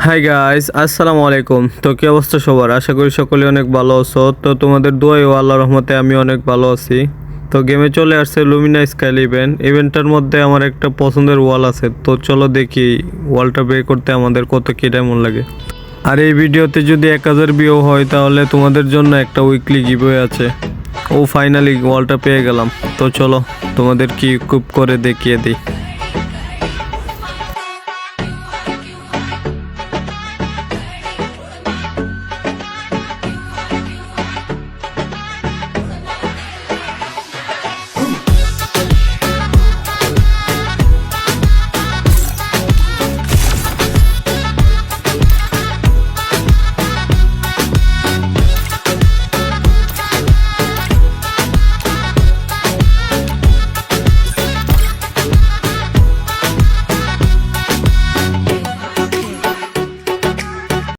Hi guys, আসসালামু আলাইকুম। তো কি অবস্থা সবার? আশা করি সকলে অনেক ভালো আছো। তো তোমাদের দোয়ায় ও আল্লাহর রহমতে আমি অনেক ভালো আছি। তো গেমে চলে আসছে লুমিনা স্কাইল ইভেন্টটার মধ্যে আমার একটা পছন্দের ওয়াল আছে। তো চলো দেখি ওয়ালটা বের করতে আমাদের কত কি ডায়মন্ড লাগে। আর এই ভিডিওতে যদি 1000 ভিউ হয় তাহলে তোমাদের জন্য একটা উইকলি গিভওয়ে আছে। ও ফাইনালি ওয়ালটা পেয়ে গেলাম। তো চলো তোমাদের কি ইকুইপ করে দেখিয়ে দিই।